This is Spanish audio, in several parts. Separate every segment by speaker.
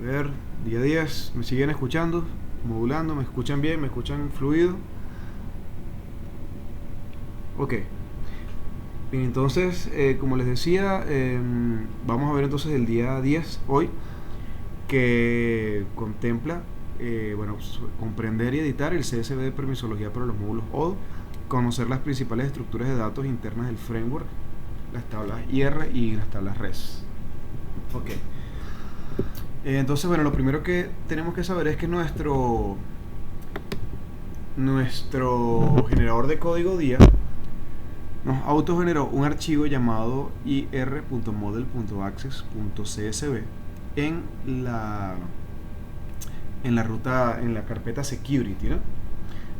Speaker 1: ver, día 10, ¿me siguen escuchando? Modulando, ¿me escuchan bien? ¿Me escuchan fluido? Ok. Bien, entonces, como les decía, vamos a ver entonces el día 10 hoy, que contempla, comprender y editar el CSV de permisología para los módulos ODO, conocer las principales estructuras de datos internas del framework, las tablas IR y las tablas REST. Ok. Entonces, bueno, lo primero que tenemos que saber es que nuestro generador de código DIA nos autogeneró un archivo llamado ir.model.access.csv en la carpeta security, ¿no?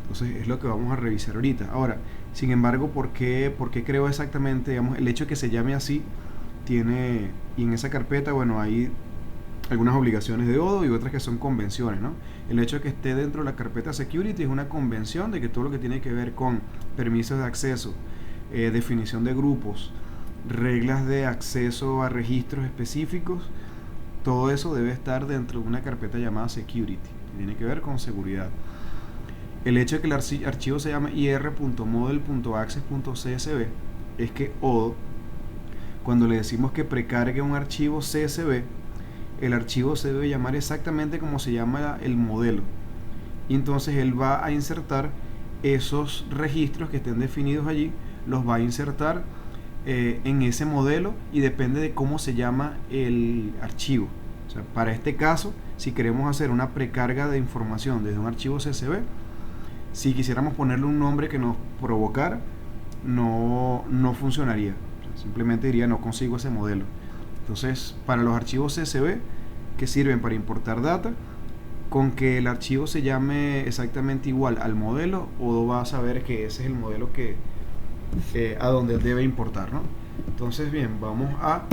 Speaker 1: Entonces es lo que vamos a revisar ahorita. Ahora, sin embargo, ¿por qué creo exactamente, digamos, el hecho de que se llame así y en esa carpeta, bueno, hay algunas obligaciones de ODO y otras que son convenciones, ¿no? El hecho de que esté dentro de la carpeta security es una convención de que todo lo que tiene que ver con permisos de acceso, definición de grupos, reglas de acceso a registros específicos, todo eso debe estar dentro de una carpeta llamada security, que tiene que ver con seguridad. El hecho de que el archivo se llame ir.model.access.csv es que ODO, cuando le decimos que precargue un archivo CSV, el archivo se debe llamar exactamente como se llama el modelo. Y entonces él va a insertar esos registros que estén definidos allí, los va a insertar en ese modelo y depende de cómo se llama el archivo. O sea, para este caso, si queremos hacer una precarga de información desde un archivo CSV, si quisiéramos ponerle un nombre que nos provocara, no funcionaría. O sea, simplemente diría no consigo ese modelo. Entonces, para los archivos CSV que sirven para importar data, con que el archivo se llame exactamente igual al modelo, Odoo va a saber que ese es el modelo a donde él debe importar, ¿no? Entonces, bien, vamos a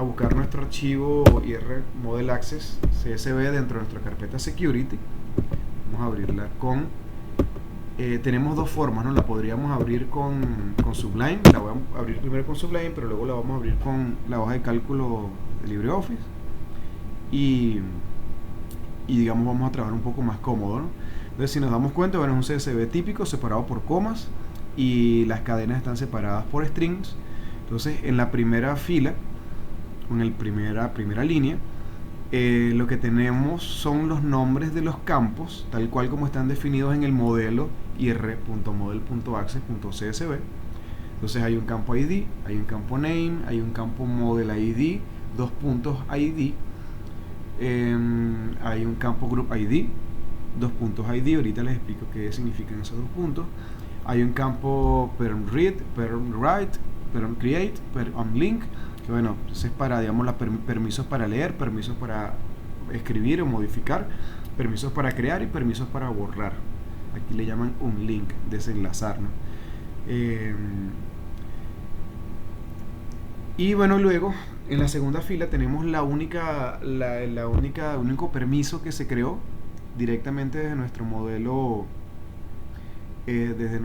Speaker 1: buscar nuestro archivo IR Model Access CSV dentro de nuestra carpeta Security. Vamos a abrirla tenemos dos formas, ¿no? La podríamos abrir con Sublime. La voy a abrir primero con Sublime, pero luego la vamos a abrir con la hoja de cálculo de LibreOffice. Y digamos vamos a trabajar un poco más cómodo, ¿no? Entonces, si nos damos cuenta, bueno, es un CSV típico separado por comas y las cadenas están separadas por strings. Entonces, en la primera fila, en la primera línea, lo que tenemos son los nombres de los campos, tal cual como están definidos en el modelo ir.model.access.csv. Entonces hay un campo ID, hay un campo name, hay un campo model ID, dos puntos ID, hay un campo group ID, dos puntos ID, ahorita les explico qué significan esos dos puntos. Hay un campo perm read, perm write, perm create, perm link, que bueno, es para, digamos, permisos para leer, permisos para escribir o modificar, permisos para crear y permisos para borrar. Aquí le llaman un link, desenlazar, ¿no? Y bueno, luego en la segunda fila tenemos el único permiso que se creó directamente desde nuestro modelo, de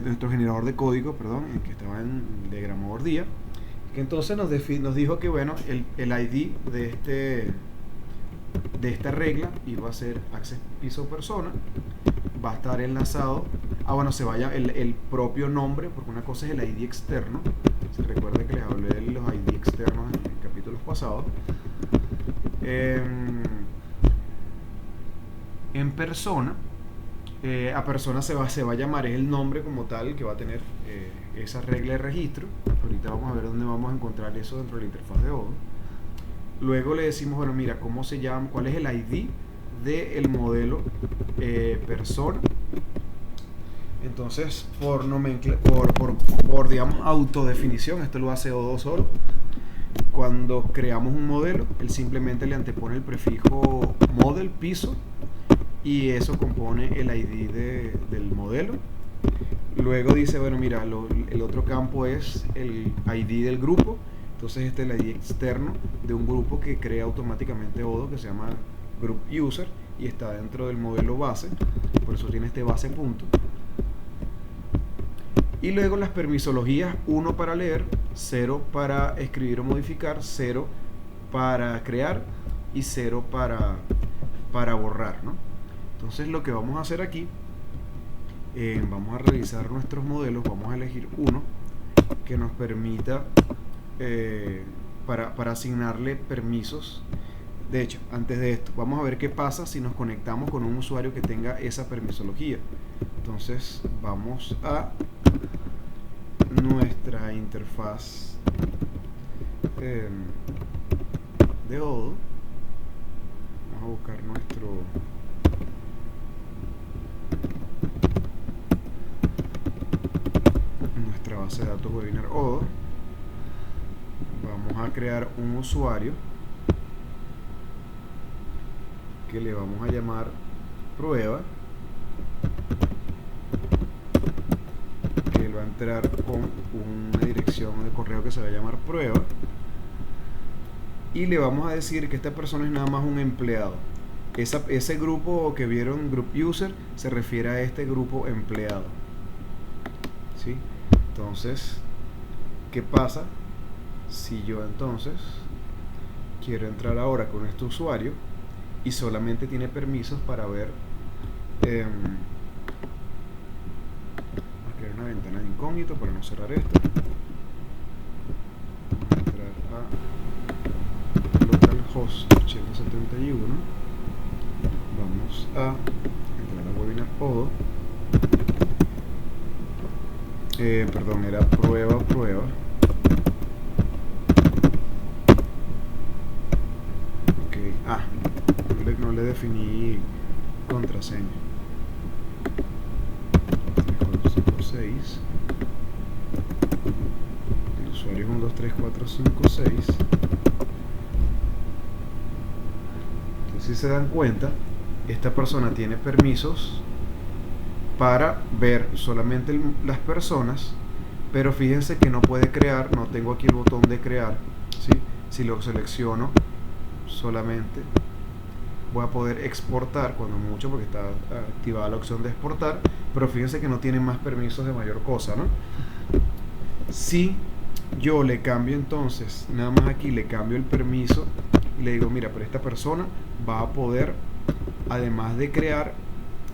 Speaker 1: nuestro generador de código, perdón, que estaba en el diagramador DIA, que entonces nos dijo que bueno, el ID de esta regla iba a ser access piso persona, va a estar enlazado se vaya el propio nombre, porque una cosa es el ID externo. Se recuerda que les hablé de los ID externos en capítulos pasados. En persona, a persona se va a llamar, es el nombre como tal que va a tener esa regla de registro. Ahorita vamos a ver dónde vamos a encontrar eso dentro de la interfaz de Odoo. Luego le decimos, bueno, mira, ¿cómo se llama? ¿Cuál es el ID del modelo persona? Entonces, por digamos, autodefinición, esto lo hace Odoo solo. Cuando creamos un modelo, él simplemente le antepone el prefijo model, piso, y eso compone el ID del modelo. Luego dice, bueno, mira, el otro campo es el ID del grupo. Entonces este es el ID externo de un grupo que crea automáticamente Odoo, que se llama Group User, y está dentro del modelo base, por eso tiene este base punto. Y luego las permisologías: 1 para leer, 0 para escribir o modificar, 0 para crear y 0 para borrar, ¿no? Entonces lo que vamos a hacer aquí, vamos a revisar nuestros modelos, vamos a elegir uno que nos permita para asignarle permisos. De hecho, antes de esto, vamos a ver qué pasa si nos conectamos con un usuario que tenga esa permisología. Entonces vamos a nuestra interfaz de Odoo. Vamos a buscar nuestra base de datos Webinar Odoo. Vamos a crear un usuario que le vamos a llamar prueba, que él va a entrar con una dirección de correo que se va a llamar prueba, y le vamos a decir que esta persona es nada más un empleado. Ese grupo que vieron, Group User, se refiere a este grupo empleado, ¿sí? Entonces, ¿qué pasa si yo entonces quiero entrar ahora con este usuario y solamente tiene permisos para ver? Voy a crear una ventana de incógnito para no cerrar esto. Vamos a entrar a localhost 8071. Vamos a entrar a Webinar Odoo. Perdón, era prueba. Ok, no le definí contraseña. 3456. El usuario es 123456. Entonces, si se dan cuenta, esta persona tiene permisos para ver solamente las personas, pero fíjense que no puede crear. No tengo aquí el botón de crear, ¿sí? Si lo selecciono, solamente voy a poder exportar cuando mucho, porque está activada la opción de exportar, pero fíjense que no tiene más permisos de mayor cosa, ¿no? Si yo le cambio, entonces nada más aquí le cambio el permiso y le digo, mira, pero esta persona va a poder, además de crear,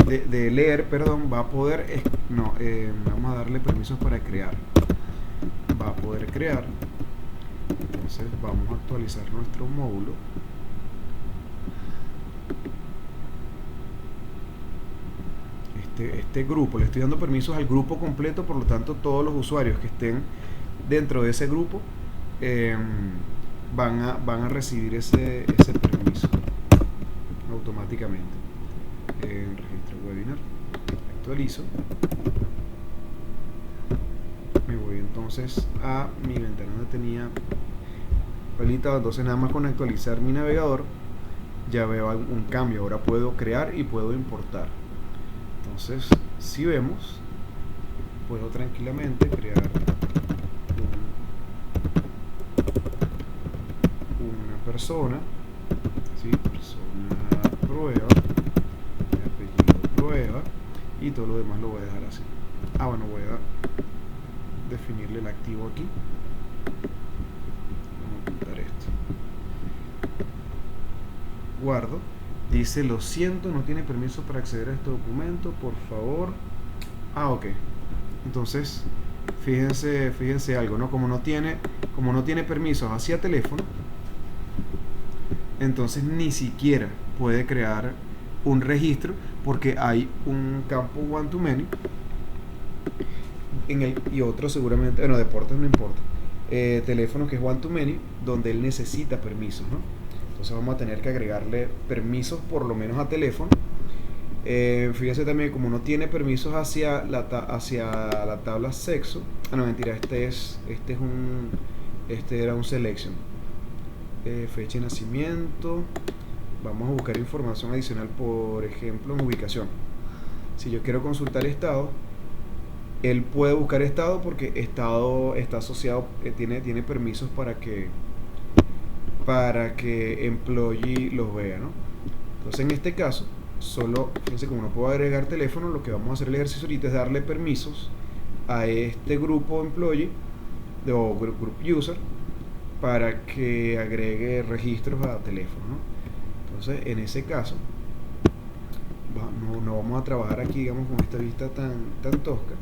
Speaker 1: de leer, perdón, va a poder, vamos a darle permisos para crear, va a poder crear. Entonces vamos a actualizar nuestro módulo. Este grupo, le estoy dando permisos al grupo completo, por lo tanto todos los usuarios que estén dentro de ese grupo van a recibir ese permiso automáticamente. Registro webinar, actualizo, me voy entonces a mi ventana donde tenía habilitado. Entonces nada más con actualizar mi navegador ya veo un cambio. Ahora puedo crear y puedo importar. Entonces, si vemos, puedo tranquilamente crear una persona, ¿sí? Persona prueba, apellido prueba, y todo lo demás lo voy a dejar así. Bueno, voy a definirle el activo aquí. Vamos a ocultar esto. Guardo. Dice, lo siento, no tiene permiso para acceder a este documento, por favor. Ok. Entonces, fíjense algo, ¿no? Como no tiene permisos hacia teléfono, entonces ni siquiera puede crear un registro, porque hay un campo one to many y otro seguramente, bueno, deportes no importa, teléfono que es one to many, donde él necesita permisos, ¿no? Entonces vamos a tener que agregarle permisos por lo menos a teléfono. Fíjense también, como no tiene permisos hacia la tabla sexo. No, mentira, este era un selection. Fecha de nacimiento. Vamos a buscar información adicional, por ejemplo, en ubicación. Si yo quiero consultar estado, él puede buscar estado, porque estado está asociado, tiene permisos para que employee los vea, ¿no? Entonces, en este caso, fíjense, como no puedo agregar teléfono, lo que vamos a hacer el ejercicio ahorita es darle permisos a este grupo employee o group user para que agregue registros a teléfono, ¿no? Entonces, en ese caso, no vamos a trabajar aquí, digamos, con esta vista tan tosca.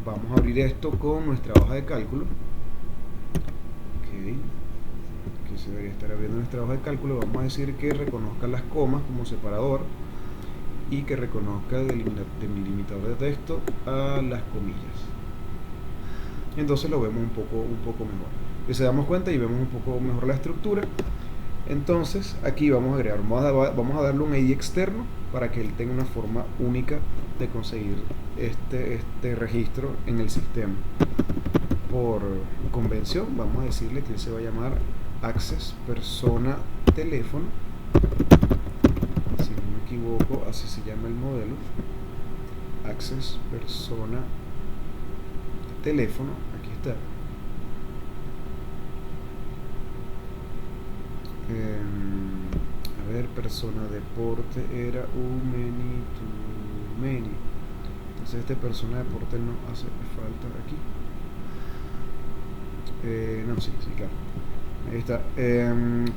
Speaker 1: Vamos a abrir esto con nuestra hoja de cálculo. Okay. Que se debería estar abriendo nuestra hoja de cálculo. Vamos a decir que reconozca las comas como separador y que reconozca el delimitador de texto a las comillas. Entonces lo vemos un poco mejor. Y se damos cuenta y vemos un poco mejor la estructura. Entonces aquí vamos a agregar, vamos a darle un ID externo para que él tenga una forma única de conseguir este registro en el sistema. Por convención vamos a decirle que él se va a llamar access persona teléfono, si no me equivoco así se llama el modelo, access persona teléfono, aquí está. A ver, persona deporte era many to many. Entonces este persona deporte no hace falta aquí. No, sí, claro. Ahí está.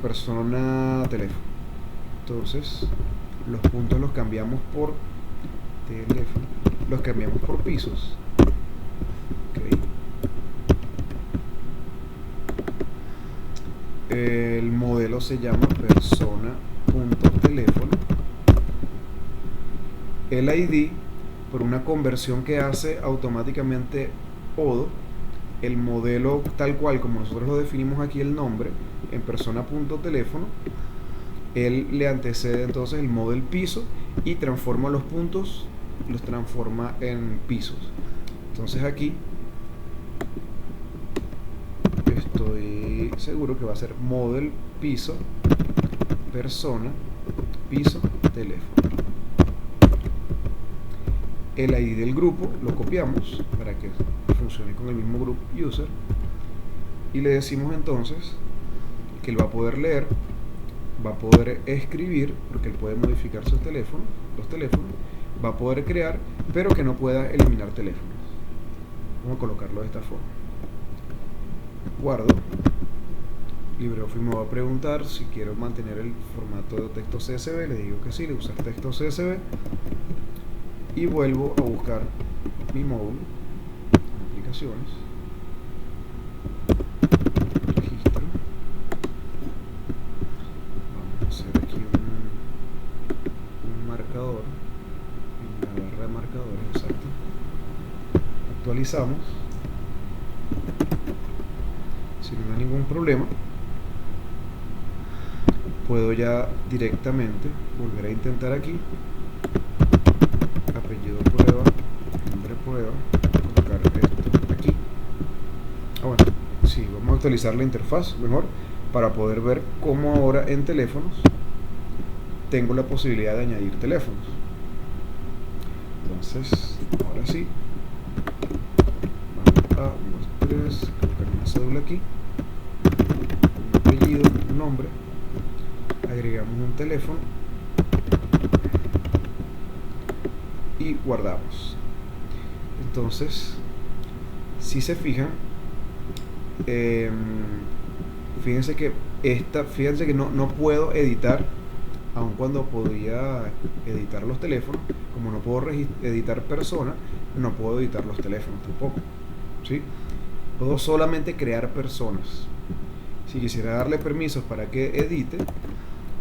Speaker 1: Persona teléfono. Entonces los puntos los cambiamos por teléfono. Los cambiamos por pisos. Okay. El modelo se llama persona.teléfono. El ID, por una conversión que hace automáticamente Odoo, el modelo tal cual como nosotros lo definimos aquí, el nombre, en persona.teléfono, él le antecede entonces el model piso y transforma los puntos, los transforma en pisos. Entonces aquí estoy seguro que va a ser model piso persona piso teléfono. El ID del grupo lo copiamos para que funcione con el mismo group user y le decimos entonces que él va a poder leer, va a poder escribir, porque él puede modificar sus teléfonos, los teléfonos, va a poder crear, pero que no pueda eliminar teléfonos. Vamos a colocarlo de esta forma. Guardo. LibreOffice me va a preguntar si quiero mantener el formato de texto CSV, le digo que sí, le uso el texto CSV y vuelvo a buscar mi módulo, aplicaciones, registro. Vamos a hacer aquí un marcador, en la barra de marcadores, exacto. Actualizamos. Si no hay ningún problema, puedo ya directamente volver a intentar aquí, apellido prueba, nombre prueba, colocar esto aquí. Bueno, sí, vamos a actualizar la interfaz mejor para poder ver cómo ahora en teléfonos tengo la posibilidad de añadir teléfonos. Entonces, ahora sí, vamos a 1, 2, 3, colocar una cédula aquí, un apellido, un nombre, agregamos un teléfono y guardamos. Entonces, si se fijan, fíjense que no puedo editar, aun cuando podía editar los teléfonos. Como no puedo editar personas, no puedo editar los teléfonos tampoco, ¿sí? Puedo solamente crear personas. Si quisiera darle permisos para que edite,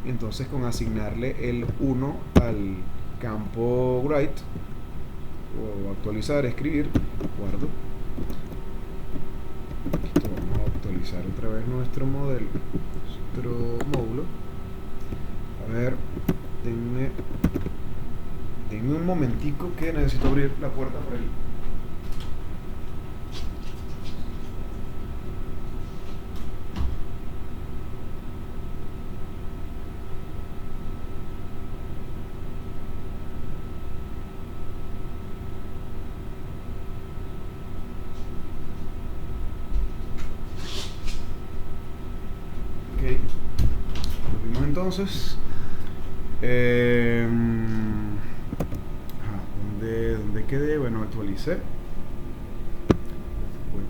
Speaker 1: entonces con asignarle el 1 al campo write o actualizar, escribir, guardo. Listo, vamos a actualizar otra vez nuestro modelo, nuestro módulo. A ver, denme un momentico que necesito abrir la puerta por ahí. Entonces, ¿dónde quedé? Bueno, actualicé.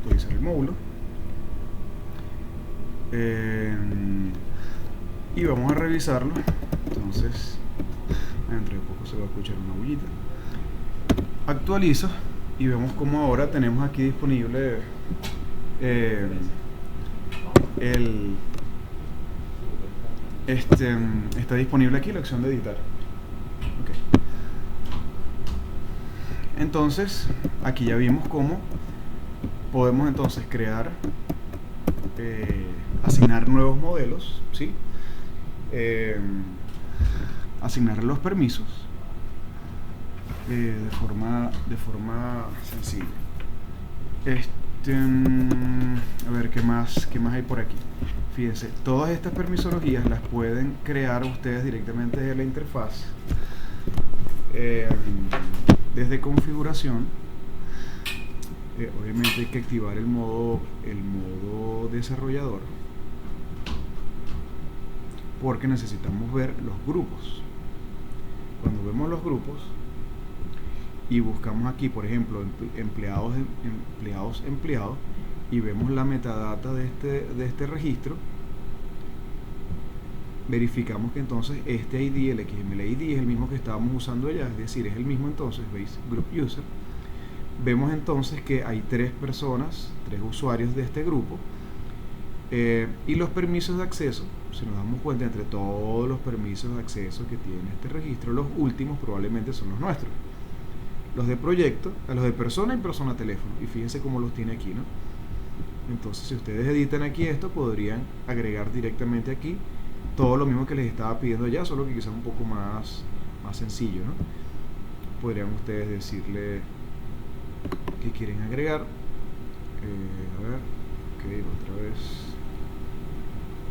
Speaker 1: actualizar el módulo. Y vamos a revisarlo. Entonces, dentro de poco se va a escuchar una bullita. Actualizo y vemos como ahora tenemos aquí disponible está disponible aquí la opción de editar. Okay. Entonces, aquí ya vimos cómo podemos entonces crear, asignar nuevos modelos, ¿sí? Asignarle los permisos de forma sencilla. A ver, ¿qué más hay por aquí? Fíjense, todas estas permisologías las pueden crear ustedes directamente desde la interfaz, desde configuración. Obviamente hay que activar el modo desarrollador, porque necesitamos ver los grupos. Cuando vemos los grupos y buscamos aquí, por ejemplo, empleados, y vemos la metadata de este registro, verificamos que entonces este ID, el XML ID, es el mismo que estábamos usando allá, es decir, es el mismo. Entonces, veis, Group User, vemos entonces que hay tres usuarios de este grupo, y los permisos de acceso, si nos damos cuenta, entre todos los permisos de acceso que tiene este registro, los últimos probablemente son los nuestros, los de proyecto, los de persona y persona teléfono, y fíjense cómo los tiene aquí, ¿no? Entonces, si ustedes editan aquí esto, podrían agregar directamente aquí todo lo mismo que les estaba pidiendo allá, solo que quizás un poco más sencillo, ¿no? Podrían ustedes decirle que quieren agregar. A ver, ok, otra vez.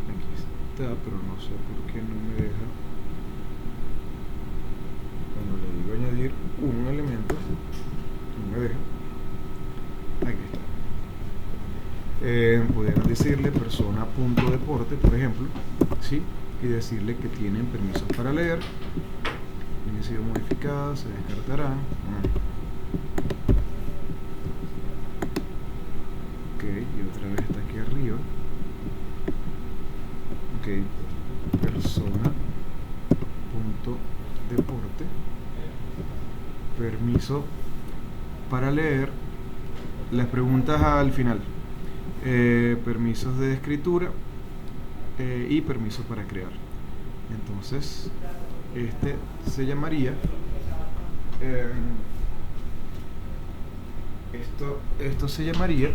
Speaker 1: Aquí está, pero no sé por qué no me deja. Cuando le digo añadir un elemento, no me deja. Aquí está. Pudieran decirle persona.deporte, por ejemplo, ¿sí? Y decirle que tienen permisos para leer. Han sido modificadas, se descartará. Ok, y otra vez está aquí arriba. Ok, persona.deporte, permiso para leer. Las preguntas al final. Permisos de escritura y permisos para crear. Entonces, este se llamaría esto se llamaría,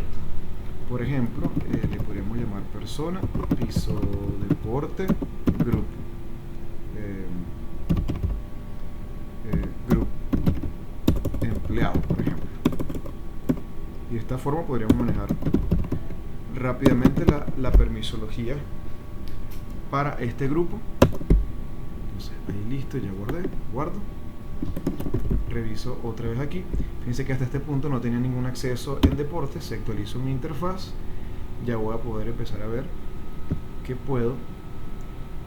Speaker 1: por ejemplo, le podríamos llamar persona, piso deporte, group, group empleado, por ejemplo. Y de esta forma podríamos manejar rápidamente la permisología para este grupo. Entonces, ahí listo, ya guardo, reviso otra vez aquí. Fíjense que hasta este punto no tenía ningún acceso en deportes. Se actualizó mi interfaz, ya voy a poder empezar a ver que puedo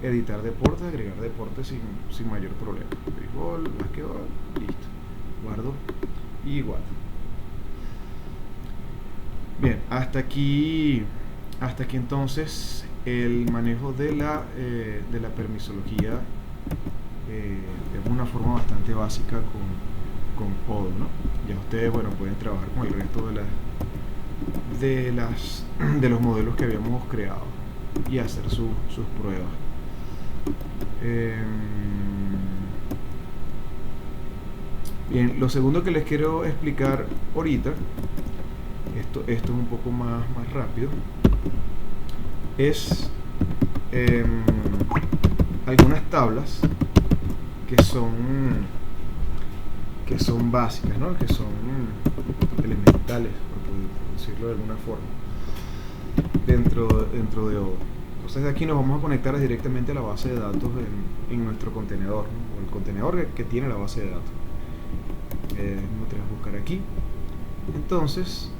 Speaker 1: editar deportes, agregar deportes sin mayor problema. Béisbol, basquetbol, listo, guardo y guardo. Bien, hasta aquí entonces el manejo de la permisología de una forma bastante básica con Odoo, ¿no? Ya ustedes, bueno, pueden trabajar con el resto de los modelos que habíamos creado y hacer sus pruebas. Bien, lo segundo que les quiero explicar ahorita, esto es un poco más rápido, es algunas tablas que son básicas, ¿no? Que son elementales, por decirlo de alguna forma, dentro de Odoo. Entonces de aquí nos vamos a conectar directamente a la base de datos en nuestro contenedor, ¿no? O el contenedor que tiene la base de datos. No te vas a buscar aquí. Entonces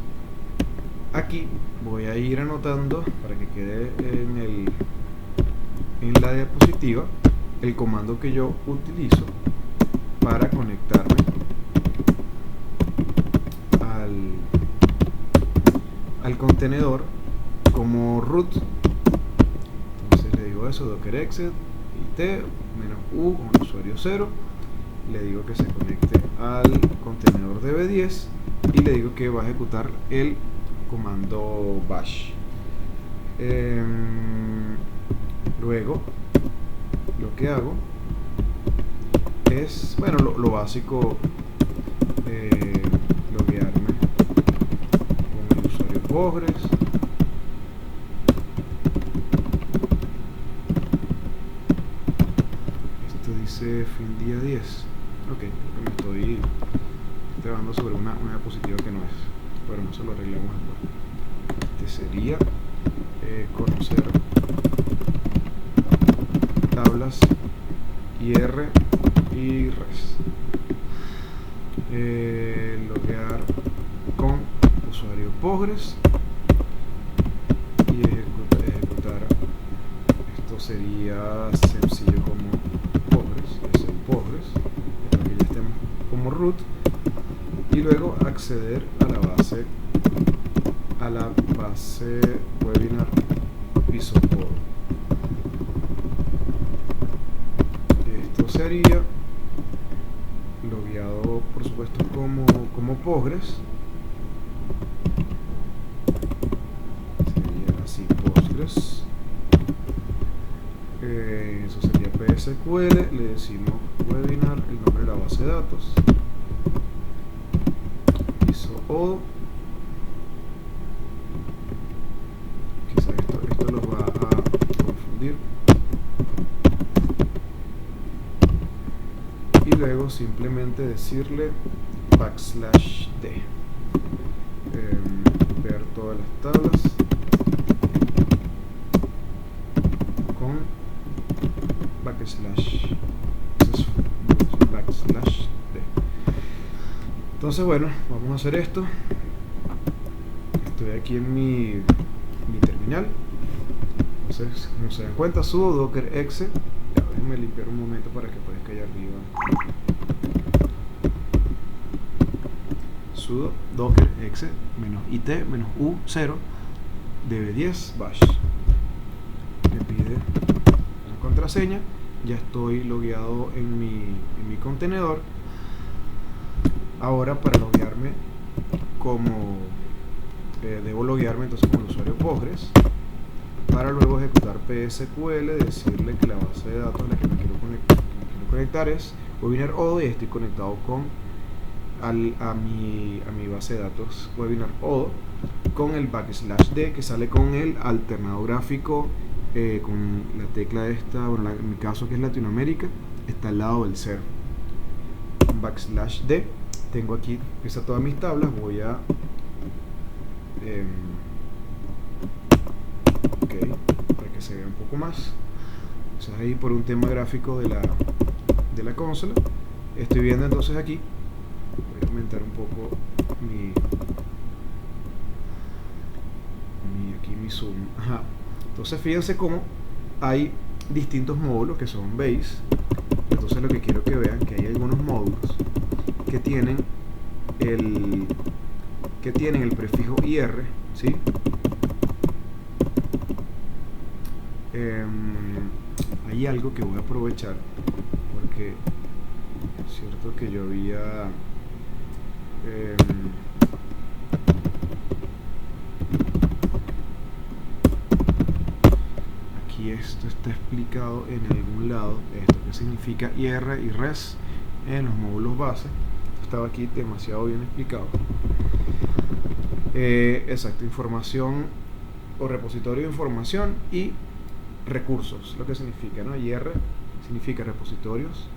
Speaker 1: aquí voy a ir anotando para que quede en la diapositiva el comando que yo utilizo para conectarme al contenedor como root. Entonces le digo eso, docker exit it -u con el usuario 0, le digo que se conecte al contenedor db10 y le digo que va a ejecutar el comando bash. Luego lo que hago es, bueno, lo básico, loguearme con el usuario Postgres. Esto dice fin día 10. Ok, me estoy trabajando sobre una diapositiva que no es, pero no se lo arreglamos después. Este sería conocer tablas IR y res. Loguear con usuario Postgres y ejecutar. Esto sería sencillo como Postgres, es el Postgres, para que ya estemos como root, y luego acceder a la base webinar Isopod. Esto sería logueado, por supuesto, como Postgres. Sería así, Postgres. Eso sería PSQL. Le decimos webinar, el nombre de la base de datos. ISO-ODO. Quizás esto los va a confundir. Y luego simplemente decirle \d, ver todas las tablas con \d. Entonces, bueno, vamos a hacer esto. Estoy aquí en mi terminal. Entonces, como se dan cuenta, sudo docker exe. Déjenme limpiar un momento para que aparezca allá arriba. Sudo docker exe -it -u0 db10 bash. Me pide la contraseña. Ya estoy logueado en mi contenedor. Ahora, para loguearme debo loguearme entonces como el usuario Postgres, para luego ejecutar PSQL, decirle que la base de datos a la que me quiero conectar es webinar ODO, y estoy conectado a mi base de datos webinar ODO con el \d, que sale con el alternado gráfico, con la tecla esta, bueno, en mi caso que es Latinoamérica, está al lado del 0. \d, tengo aquí, empieza todas mis tablas. Voy a ok, para que se vea un poco más. Entonces ahí, por un tema gráfico de la consola, estoy viendo entonces aquí. Voy a aumentar un poco mi zoom. Ajá. Entonces fíjense cómo hay distintos módulos que son base. Entonces lo que quiero que vean, que hay algunos módulos que tienen el prefijo IR, ¿sí? Hay algo que voy a aprovechar, porque es cierto que yo había aquí esto está explicado en algún lado, esto que significa IR y res en los módulos base. Estaba aquí demasiado bien explicado. Exacto, información o repositorio de información y recursos, lo que significa, ¿no? IR significa repositorios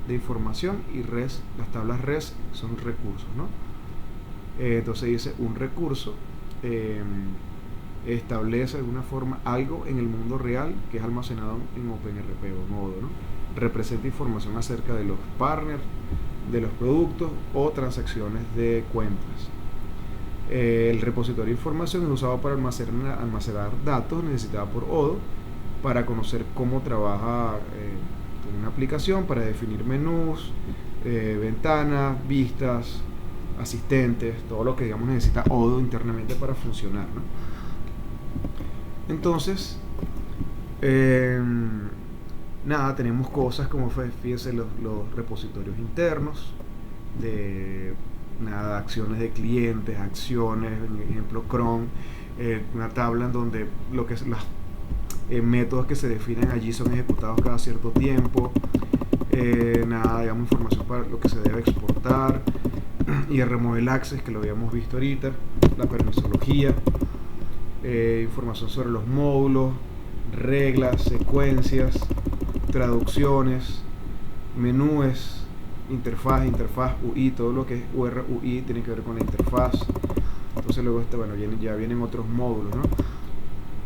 Speaker 1: de información y res, las tablas res son recursos, ¿no? Entonces dice un recurso establece de alguna forma algo en el mundo real que es almacenado en OpenRP o en ODO, ¿no? Representa información acerca de los partners, de los productos o transacciones de cuentas. El repositorio de información es usado para almacenar datos necesitados por ODO para conocer cómo trabaja una aplicación, para definir menús, ventanas, vistas, asistentes, todo lo que digamos necesita Odoo internamente para funcionar, ¿no? Entonces, nada, tenemos cosas como fíjense los repositorios internos de nada, acciones de clientes, acciones, en ejemplo cron, una tabla en donde lo que es los métodos que se definen allí son ejecutados cada cierto tiempo, nada, digamos, información para lo que se debe exportar, y el Remodel Access, que lo habíamos visto ahorita, la permisología, información sobre los módulos, reglas, secuencias, traducciones, menús, interfaz UI, todo lo que es UR UI tiene que ver con la interfaz. Entonces luego bueno, ya vienen otros módulos, ¿no?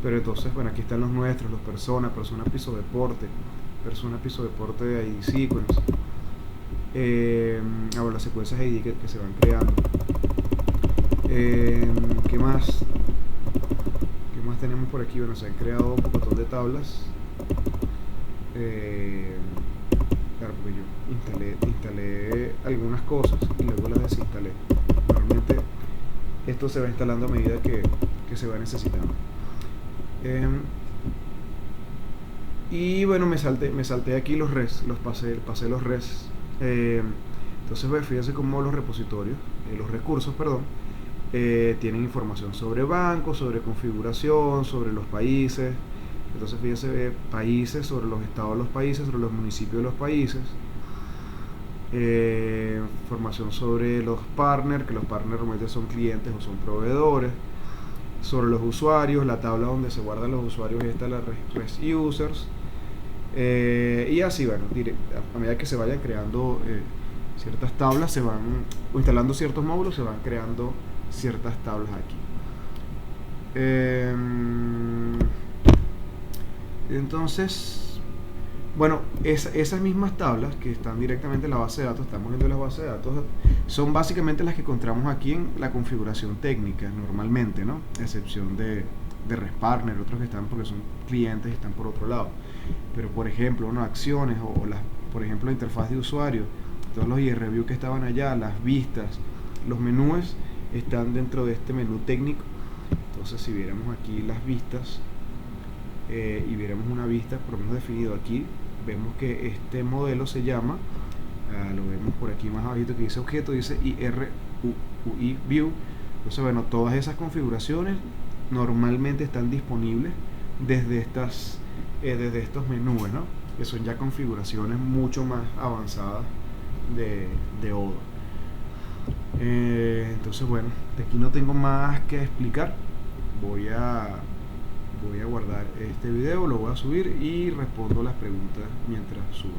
Speaker 1: Pero entonces, bueno, aquí están los nuestros, los persona piso deporte de ID sequence, ahora las secuencias ID que se van creando. ¿Qué más tenemos por aquí? Bueno, se han creado un montón de tablas. Claro, porque yo instalé algunas cosas y luego las desinstalé. Normalmente esto se va instalando a medida que se va necesitando. Y bueno, me salté aquí los res, pasé los res. Entonces fíjense cómo los repositorios, los recursos, perdón, tienen información sobre bancos, sobre configuración, sobre los países. Entonces fíjense, países, sobre los estados de los países, sobre los municipios de los países, información sobre los partners, que los partners realmente son clientes o son proveedores, sobre los usuarios, la tabla donde se guardan los usuarios, y está la res users, y así, bueno, a medida que se vayan creando ciertas tablas, se van o instalando ciertos módulos, se van creando ciertas tablas aquí. Entonces, bueno, esas mismas tablas que están directamente en la base de datos, estamos viendo las bases de datos, son básicamente las que encontramos aquí en la configuración técnica normalmente, ¿no? A excepción de ResPartner, otros que están porque son clientes y están por otro lado. Pero por ejemplo, ¿no? Acciones por ejemplo, la interfaz de usuario, todos los IRView que estaban allá, las vistas, los menús están dentro de este menú técnico. Entonces, si viéramos aquí las vistas, y viéramos una vista por lo menos definido aquí, vemos que este modelo se llama, lo vemos por aquí más abajito que dice objeto, dice IRUI View. Entonces, bueno, todas esas configuraciones normalmente están disponibles desde estos menús, ¿no? Que son ya configuraciones mucho más avanzadas de Odoo. Entonces, bueno, de aquí no tengo más que explicar. Voy a guardar este video, lo voy a subir y respondo las preguntas mientras subo.